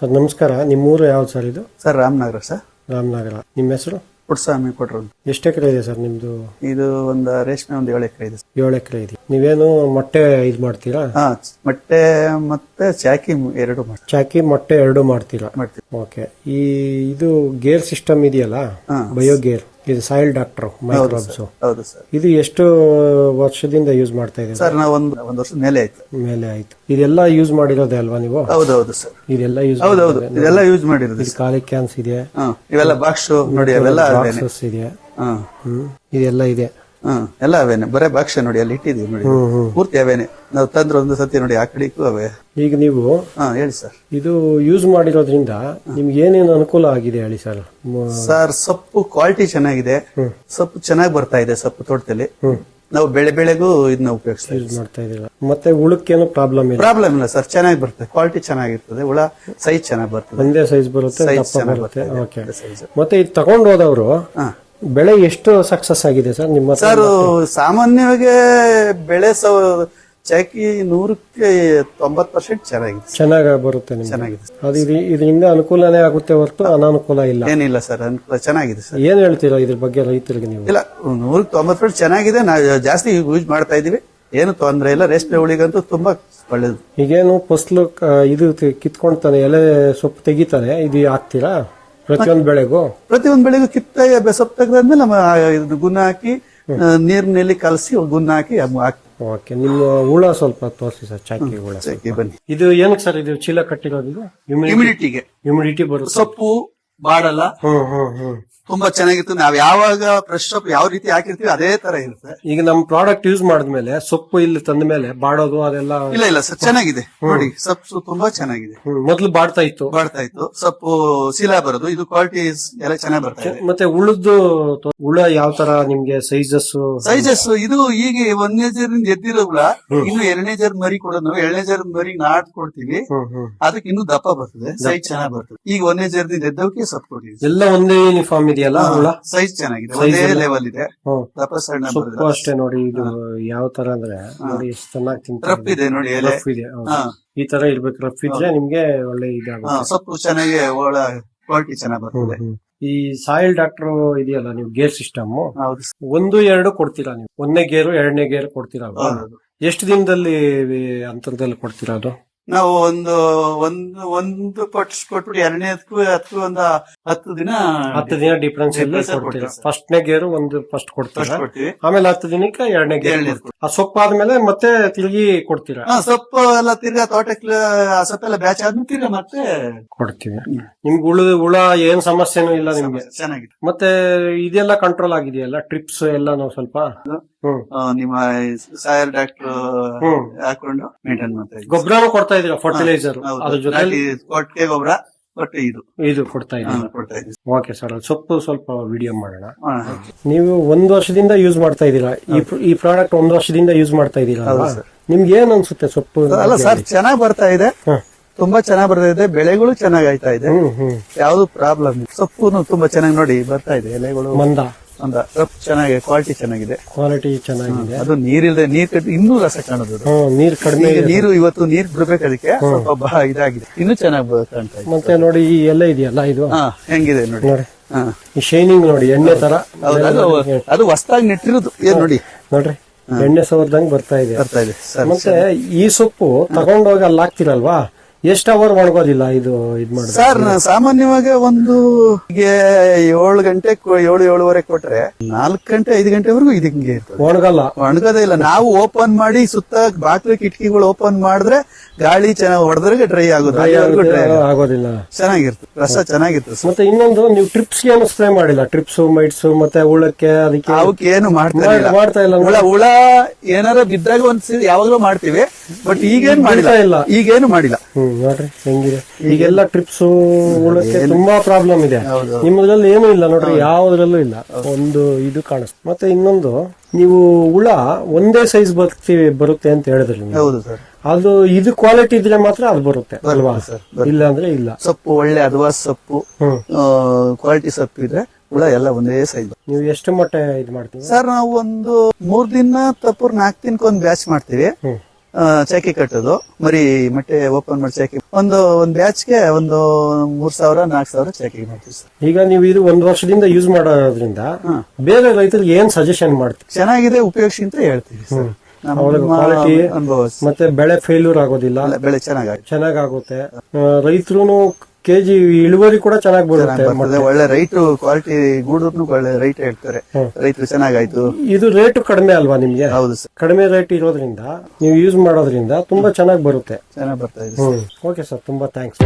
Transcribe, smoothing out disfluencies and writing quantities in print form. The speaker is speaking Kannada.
ಸರ್ ನಮಸ್ಕಾರ. ನಿಮ್ಮೂರು ಯಾವ್ದು ಸರ್ ಇದು? Sir Ramanagara sir. ರಾಮನಗರ. ನಿಮ್ಮ ಹೆಸರು? ಪುಟ್ಟಸ್ವಾಮಿ ಕೊಟ್ರು. ಎಷ್ಟು ಎಕರೆ ಇದೆ ಸರ್ ನಿಮ್ದು? ಇದು ಒಂದು ರೇಷ್ಮೆ ಒಂದು 7 ಎಕರೆ ಇದೆ. 7 ಎಕರೆ ಇದೆ. ನೀವೇನು ಮೊಟ್ಟೆ ಇದು ಮಾಡ್ತೀರಾ? ಮೊಟ್ಟೆ ಮತ್ತೆ ಚಾಕಿ 2 ಮಾಡ್ತೀವಿ. ಚಾಕಿ ಮೊಟ್ಟೆ 2 ಮಾಡ್ತೀರಾ? ಮಾಡ್ತೀವಿ. ಓಕೆ. ಇದು ಗೇರ್ ಸಿಸ್ಟಮ್ ಇದೆಯಲ್ಲ, ಬಯೋ ಗೇರ್, ಇದು ಸಾಯಿಲ್ ಡಾಕ್ಟರ್ ಮೈಕ್ರೋಬ್ಸ್. ಹೌದು ಸರ್. ಇದು ಎಷ್ಟು ವರ್ಷದಿಂದ ಯೂಸ್ ಮಾಡ್ತಾ ಇದ್ದೀರಾ? ಸರ್ ನಾವು ಒಂದು ವರ್ಷದ ಮೇಲೆ ಆಯ್ತು. ಇದೆಲ್ಲ ಯೂಸ್ ಮಾಡಿರೋದೇ ಅಲ್ವಾ ನೀವು? ಹೌದೌದು ಸರ್. ಇದೆಲ್ಲ ಯೂಸ್ ಇದೆಲ್ಲ ಯೂಸ್ ಮಾಡಿರೋದು. ಇದು ಖಾಲಿ ಕ್ಯಾನ್ಸ್ ಇದೆ, ಇವೆಲ್ಲ ಬಾಕ್ಸ್ ನೋಡಿ, ಅವೆಲ್ಲ ಇದೆ, ಇದೆಲ್ಲ ಇದೆ, ಎಲ್ಲ ಅವೇನೆ. ಬರೇ ಬಾಕ್ಸ್ ನೋಡಿ ಅಲ್ಲಿ ಇಟ್ಟಿದೀವಿ ನೋಡಿ, ಪೂರ್ತಿ ಅವೇನೆ. ನಾವು ತಂದ್ರೆ ಒಂದು ಸತಿ ನೋಡಿ ಆ ಕಡೆಗೂ ಅವೇ. ಈಗ ನೀವು ಹೇಳಿ ಸರ್, ಇದು ಯೂಸ್ ಮಾಡಿರೋದ್ರಿಂದ ನಿಮ್ಗೆ ಏನೇನು ಅನುಕೂಲ ಆಗಿದೆ ಹೇಳಿ ಸರ್. ಸರ್ ಸೊಪ್ಪು ಕ್ವಾಲಿಟಿ ಚೆನ್ನಾಗಿದೆ, ಸೊಪ್ಪು ಚೆನ್ನಾಗಿ ಬರ್ತಾ ಇದೆ. ಸೊಪ್ಪು ತೋಟದಲ್ಲಿ ನಾವು ಬೆಳೆಗೂ ಇದನ್ನ ಯೂಸ್ ಮಾಡ್ತಾ ಇದೀರ. ಮತ್ತೆ ಹುಳಕ್ಕೇನು ಪ್ರಾಬ್ಲಮ್ ಇಲ್ಲ ಸರ್, ಚೆನ್ನಾಗಿ ಬರ್ತದೆ. ಕ್ವಾಲಿಟಿ ಚೆನ್ನಾಗಿರ್ತದೆ, ಹುಳ ಸೈಜ್ ಚೆನ್ನಾಗಿ ಬರ್ತದೆ, ಒಂದೇ ಸೈಜ್ ಬರುತ್ತೆ, ದಪ್ಪ ಬರುತ್ತೆ. ಓಕೆ. ಮತ್ತೆ ಇದು ತಗೊಂಡು ಹೋದವರು ಬೆಳೆ ಎಷ್ಟು ಸಕ್ಸಸ್ ಆಗಿದೆ ಸರ್ ನಿಮ್ಮ? ಸರ್ ಸಾಮಾನ್ಯವಾಗಿ ಬೆಳೆ ಚಾಕಿ 100ಕ್ಕೆ 90% ಚೆನ್ನಾಗಿದೆ, ಚೆನ್ನಾಗಿ ಬರುತ್ತೆ, ಚೆನ್ನಾಗಿದೆ. ಅದು ಇದರಿಂದ ಅನುಕೂಲನೇ ಆಗುತ್ತೆ ಹೊರತು ಅನಾನುಕೂಲ ಇಲ್ಲ. ಏನಿಲ್ಲ ಸರ್, ಅನುಕೂಲ ಚೆನ್ನಾಗಿದೆ ಸರ್. ಏನ್ ಹೇಳ್ತೀರಾ ಇದ್ರ ಬಗ್ಗೆ ರೈತರಿಗೆ ನೀವು? ಇಲ್ಲ, 100ಕ್ಕೆ 90% ಚೆನ್ನಾಗಿದೆ. ನಾವು ಜಾಸ್ತಿ ಯೂಸ್ ಮಾಡ್ತಾ ಇದೀವಿ, ಏನು ತೊಂದರೆ ಇಲ್ಲ. ರೇಷ್ಮೆ ಹುಳಿಗಂತೂ ತುಂಬಾ ಒಳ್ಳೇದು. ಈಗೇನು ಫಸಲು ಇದು ಕಿತ್ಕೊಂಡ್ತಾನೆ, ಎಲೆ ಸೊಪ್ಪು ತೆಗಿತಾನೆ, ಇದು ಹಾಕ್ತೀರಾ ಪ್ರತಿಯೊಂದು ಬೆಳೆಗೂ ಸೊಪ್ಪು ತೆಗೆದಾದ್ಮೇಲೆ ನಮ್ಮ ಗುನ್ನ ಹಾಕಿ ನೀರಿನಲ್ಲಿ ಕಲಸಿ ಗುನ್ನ ಹಾಕಿ ಹಾಕ್ತೀವಿ. ಓಕೆ. ನಿಮ್ಮ ಹುಳ ಸ್ವಲ್ಪ ತೋರಿಸಿ ಸರ್, ಚಾಕಿ ಹುಳ. ಬನ್ನಿ. ಇದು ಏನಕ್ಕೆ ಸರ್ ಇದು ಚೀಲ ಕಟ್ಟಿರೋದು? ಹ್ಯುಮಿಡಿಟಿ ಬರುತ್ತೆ, ಸೊಪ್ಪು ಬಾಡಲ್ಲ. ತುಂಬಾ ಚೆನ್ನಾಗಿತ್ತು. ನಾವ್ ಯಾವಾಗ ಫ್ರೆಶ್ ಸೊಪ್ಪು ಯಾವ ರೀತಿ ಹಾಕಿರ್ತೀವಿ ಅದೇ ತರ ಇರುತ್ತೆ. ಈಗ ನಮ್ ಪ್ರಾಡಕ್ಟ್ ಯೂಸ್ ಮಾಡಿದ್ಮೇಲೆ ಸೊಪ್ಪು ಇಲ್ಲಿ ತಂದ ಮೇಲೆ ಬಾಡೋದು ಅದೆಲ್ಲ ಇಲ್ಲ ಸರ್, ಚೆನ್ನಾಗಿದೆ ನೋಡಿ. ಸೊಪ್ಪು ತುಂಬಾ ಚೆನ್ನಾಗಿದೆ. ಮೊದ್ಲು ಬಾಡ್ತಾ ಇತ್ತು ಸೊಪ್ಪು ಶೀಲ ಬರೋದು. ಇದು ಕ್ವಾಲಿಟಿ ಎಲ್ಲ ಚೆನ್ನಾಗಿ ಬರ್ತಾ ಇದೆ. ಮತ್ತೆ ಹುಳ ಯಾವ ತರ ನಿಮ್ಗೆ ಸೈಜಸ್? ಇದು ಈಗ 1ನೇ ಜರ್ನಿಂದ ಎದ್ದಿರೋ ಹುಳ ಇನ್ನು 2ನೇ ಜರ್ ಮರಿ ಕೊಡೋದು. 2ನೇ ಜರ್ ಮರಿ ನಾಟ್ ಕೊಡ್ತೀವಿ, ಅದಕ್ಕೆ ಇನ್ನು ದಪ್ಪ ಬರ್ತದೆ, ಸೈಜ್ ಚೆನ್ನಾಗಿ ಬರ್ತದೆ. ಈಗ 1ನೇ ಜರ್ನಿಂದ ಎದ್ದವಕ್ಕೆ ಸೊಪ್ಪು ಕೊಡ್ತೀವಿ. ಎಲ್ಲ ಒಂದೇ ಯೂನಿಫಾರ್ಮ್ ಇದೆಯಲ್ಲ, ಸೈಜ್ ಚೆನ್ನಾಗಿದೆ, ಒಂದೇ ಲೆವೆಲ್ ಇದೆ. ದಪ್ಪ ಸಣ್ಣ ಸೊಪ್ಪು ಅಷ್ಟೇ ನೋಡಿ. ಇದು ಯಾವ ತರ ಅಂದ್ರೆ ನೋಡಿ, ಎಷ್ಟು ಚೆನ್ನಾಗಿ ತಿಂತಾರೆ. ರಫ್ ಇದೆ ನೋಡಿ, ರಫ್ ಇದೆ. ಈ ತರ ಇರ್ಬೇಕು, ರಫ್ ಇದ್ರೆ ನಿಮ್ಗೆ ಒಳ್ಳೆ ಇದಾಗುತ್ತೆ. ಸೊಪ್ಪು ಚೆನ್ನಾಗಿ ಒಳ್ಳ ಕ್ವಾಲಿಟಿ ಚೆನ್ನಾಗಿ ಬರ್ತದೆ. ಈ ಸಾಯಿಲ್ ಡಾಕ್ಟರ್ ಇದೆಯಲ್ಲ, ನೀವು ಗೇರ್ ಸಿಸ್ಟಮ್ 1, 2 ಕೊಡ್ತೀರಾ ನೀವು? 1ನೇ ಗೇರು 2ನೇ ಗೇರ್ ಕೊಡ್ತೀರಾ? ಎಷ್ಟು ದಿನದಲ್ಲಿ ಅಂತರದಲ್ಲಿ ಕೊಡ್ತೀರಾ ಅದು? ನಾವು ಒಂದು ಪಟ್ಸ್ ಕೊಟ್ಬಿಟ್ಟು 2ನೇದಕ್ಕೂ ಅದಕ್ಕೂ ಒಂದು 10 ದಿನ ಡಿಫ್ರೆನ್ಸ್ ಕೊಡ್ತೀರಾ? ಫಸ್ಟ್ನೇ ಗೇರು ಫಸ್ಟ್ ಕೊಡ್ತೀರಾ, ಆಮೇಲೆ 10 ದಿನಕ್ಕೆ 2ನೇ ಗೇರ್. ಆ ಸೊಪ್ಪು ಆದ್ಮೇಲೆ ಮತ್ತೆ ತಿರುಗಿ ಕೊಡ್ತೀರಾ? ಸೊಪ್ಪು ಎಲ್ಲ ತಿರ್ಗಾ ತೋಟಕ್ಕೆ ಸೊಪ್ಪೆಲ್ಲ ಬ್ಯಾಚ್ ಆದ್ಮೇಲೆ ತಿರ್ಗಾ ಮತ್ತೆ ಕೊಡ್ತೀವಿ. ನಿಮ್ಗೆ ಹುಳ ಏನ್ ಸಮಸ್ಯೆನೂ ಇಲ್ಲ ನಿಮ್ಗೆ? ಚೆನ್ನಾಗಿದೆ. ಮತ್ತೆ ಇದೆಲ್ಲ ಕಂಟ್ರೋಲ್ ಆಗಿದೆಯಲ್ಲ, ಟ್ರಿಪ್ಸ್ ಎಲ್ಲ ನಾವು ಸ್ವಲ್ಪ ನಿಮ್ಮ ಸಾಯರ್ ಡಾಕ್ಟರ್ ಹಾಕೊಂಡು ಮೇಂಟೈನ್ ಮಾಡ್ತಾ ಇದ್ದೀವಿ. ಗೊಬ್ಬರನೂ ಕೊಡ್ತಾ ಇದೀರಾ, ಫರ್ಟಿಲೈಸರ್ ಅದ್ರ ಜೊತೆ ಕೊಟ್ಟಿಗೆ ಗೊಬ್ಬರ ಇದು ಕೊಡ್ತಾ ಇದ್ದೀವಿ. ಓಕೆ ಸರ್, ಸೊಪ್ಪು ಸ್ವಲ್ಪ ವಿಡಿಯೋ ಮಾಡೋಣ. ನೀವು 1 ವರ್ಷದಿಂದ ಯೂಸ್ ಮಾಡ್ತಾ ಇದ್ದೀರಾ ಈ ಪ್ರಾಡಕ್ಟ್? 1 ವರ್ಷದಿಂದ ಯೂಸ್ ಮಾಡ್ತಾ ಇದ್ದೀರಾ? ನಿಮ್ಗೆ ಏನ್ ಅನ್ಸುತ್ತೆ ಸೊಪ್ಪು? ಅಲ್ಲ ಸರ್, ಚೆನ್ನಾಗ್ ಬರ್ತಾ ಇದೆ, ತುಂಬಾ ಚೆನ್ನಾಗ್ ಬರ್ತಾ ಇದೆ. ಬೆಳೆಗಳು ಚೆನ್ನಾಗ್ ಆಯ್ತಾ ಇದೆ, ಯಾವ್ದು ಪ್ರಾಬ್ಲಮ್ ಇಲ್ಲ. ಸೊಪ್ಪು ತುಂಬಾ ಚೆನ್ನಾಗಿ ನೋಡಿ ಬರ್ತಾ ಇದೆ, ಎಲೆಗಳು ಮಂದ ಚೆನ್ನಾಗಿದೆ, ಕ್ವಾಲಿಟಿ ಚೆನ್ನಾಗಿದೆ. ಅದು ನೀರಿಲ್ಲದೆ ನೀರ್ ಕಟ್ಟಿ ಇನ್ನೂ ರಸ ಕಾಣೋದು. ನೀರ್ ಕಡಿಮೆ, ಇವತ್ತು ನೀರ್ ಬಿಡ್ಬೇಕು, ಅದಕ್ಕೆ ಸ್ವಲ್ಪ ಇದಾಗಿದೆ, ಇನ್ನೂ ಚೆನ್ನಾಗಿ ಕಾಣ್ತಾ ಇದೆ. ಮತ್ತೆ ನೋಡಿ ಈ ಎಲ್ಲ ಇದೆಯಲ್ಲ, ಇದು ಹೆಂಗಿದೆ ನೋಡಿ, ಈ ಶೈನಿಂಗ್ ನೋಡಿ, ಎಣ್ಣೆ ತರ. ಅದು ಹೊಸದಾಗಿ ನೆಟ್ಟಿರೋದು ನೋಡ್ರಿ, ಎಣ್ಣೆ ಸವರ್ದಂಗ್ ಬರ್ತಾ ಇದೆ. ಮತ್ತೆ ಈ ಸೊಪ್ಪು ತಗೊಂಡೋಗಿ ಅಲ್ಲಿ ಹಾಕ್ತಿರಲ್ವಾ, ಎಷ್ಟು ಅವರ್ ಒಣಗೋದಿಲ್ಲ ಇದು ಮಾಡಿ? ಸರ್ ಸಾಮಾನ್ಯವಾಗಿ ಒಂದು 7 ಗಂಟೆ 7-7:30 ಕೊಟ್ರೆ 4 ಗಂಟೆ 5 ಗಂಟೆವರೆಗೂ ಹಿಂಗೆ ಒಣಗೋದೇ ಇಲ್ಲ. ನಾವು ಓಪನ್ ಮಾಡಿ ಸುತ್ತ ಬಾಕ್ಲು ಕಿಟಕಿಗಳು ಓಪನ್ ಮಾಡಿದ್ರೆ ಗಾಳಿ ಚೆನ್ನಾಗಿ ಹೊಡೆದ್ರೆ ಡ್ರೈ ಆಗೋದಿಲ್ಲ, ಚೆನ್ನಾಗಿರ್ತದೆ, ರಸ ಚೆನ್ನಾಗಿರ್ತದೆ. ಮತ್ತೆ ಇನ್ನೊಂದು, ನೀವು ಟ್ರಿಪ್ಸ್ ಏನು ಸ್ಪ್ರೇ ಮಾಡಿಲ್ಲ? ಟ್ರಿಪ್ಸ್ ಮೈಟ್ಸ್ ಮತ್ತೆ ಹುಳಕ್ಕೆ ಅದಕ್ಕೆ ಅವಕ್ಕೆ ಏನು ಮಾಡ್ತಾ ಇಲ್ಲ. ಹುಳ ಏನಾರ ಬಿದ್ದಾಗ ಒಂದ್ಸರಿ ಯಾವಾಗಲೂ ಮಾಡ್ತೀವಿ, ಬಟ್ ಈಗೇನು ಮಾಡಿಲ್ಲ. ನೋಡ್ರಿ ಹೆಂಗಿದೆ, ಈಗೆಲ್ಲ ಟ್ರಿಪ್ಸ್ ಹುಳಕ್ಕೆ ತುಂಬಾ ಪ್ರಾಬ್ಲಮ್ ಇದೆ. ನಿಮ್ಮದ್ರಲ್ಲಿ ಏನು ಇಲ್ಲ ನೋಡ್ರಿ, ಯಾವ್ದ್ರಲ್ಲೂ ಇಲ್ಲ. ಒಂದು ಇದು ಕಾಣಿಸ್ತು. ಮತ್ತೆ ಇನ್ನೊಂದು, ನೀವು ಹುಳ ಒಂದೇ ಸೈಜ್ ಬರುತ್ತೆ ಅಂತ ಹೇಳಿದ್ರಿ. ಅದು ಇದು ಕ್ವಾಲಿಟಿ ಇದ್ರೆ ಮಾತ್ರ ಅದು ಬರುತ್ತೆ ಅಲ್ವಾ? ಇಲ್ಲ ಅಂದ್ರೆ ಇಲ್ಲ. ಸೊಪ್ಪು ಒಳ್ಳೆ ಅದ್ವಾಸ್ ಸೊಪ್ಪು, ಕ್ವಾಲಿಟಿ ಸೊಪ್ಪು ಇದ್ರೆ ಹುಳ ಎಲ್ಲ ಒಂದೇ ಸೈಜ್. ನೀವು ಎಷ್ಟು ಮೊಟ್ಟೆ ಇದು ಮಾಡ್ತೀವಿ ಸರ್? ನಾವು ಒಂದು 3 ದಿನ ತಪ್ಪು 4 ದಿನಕ್ಕೊಂದು ಬ್ಯಾಚ್ ಮಾಡ್ತೀವಿ. ಚಾಕಿ ಕಟ್ಟೋದು, ಮರಿ ಮೊಟ್ಟೆ ಓಪನ್ ಮಾಡಿ ಚಾಕಿ ಒಂದ್ ಬ್ಯಾಚ್ಗೆ ಒಂದು 3,000-4,000 ಚಾಕಿ ಮಾಡ್ತೀವಿ ಸರ್. ಈಗ ನೀವು ಇದು 1 ವರ್ಷದಿಂದ ಯೂಸ್ ಮಾಡೋದ್ರಿಂದ ಬೇರೆ ರೈತರಿಗೆ ಏನ್ ಸಜೆಷನ್ ಮಾಡ್ತೀವಿ? ಚೆನ್ನಾಗಿದೆ, ಉಪಯೋಗಿಸಿ ಅಂತ ಹೇಳ್ತೀವಿ ಸರ್. ಅವ್ರಿಗೆ ಕ್ವಾಲಿಟಿ ಮತ್ತೆ ಬೆಳೆ ಫೇಲ್ಯೂರ್ ಆಗೋದಿಲ್ಲ, ಬೆಳೆ ಚೆನ್ನಾಗುತ್ತೆ. ರೈತರು ಕೆಜಿ ಇಳುವರಿ ಕೂಡ ಚೆನ್ನಾಗಿ ಬರುತ್ತೆ. ಒಳ್ಳೆ ರೈಟ್ ಕ್ವಾಲಿಟಿ ಗೂಡೂರ್ನು ಒಳ್ಳೆ ರೈಟ್ ಹೇಳ್ತಾರೆ, ರೈತರು ಚೆನ್ನಾಗಾಯ್ತು. ಇದು ರೇಟ್ ಕಡಿಮೆ ಅಲ್ವಾ ನಿಮ್ಗೆ? ಹೌದು ಸರ್, ಕಡಿಮೆ ರೇಟ್ ಇರೋದ್ರಿಂದ ನೀವು ಯೂಸ್ ಮಾಡೋದ್ರಿಂದ ತುಂಬಾ ಚೆನ್ನಾಗಿ ಬರುತ್ತೆ. ಚೆನ್ನಾಗಿ ಬರ್ತಾ ಇದೆ. ಓಕೆ ಸರ್, ತುಂಬಾ ಥ್ಯಾಂಕ್ಸ್.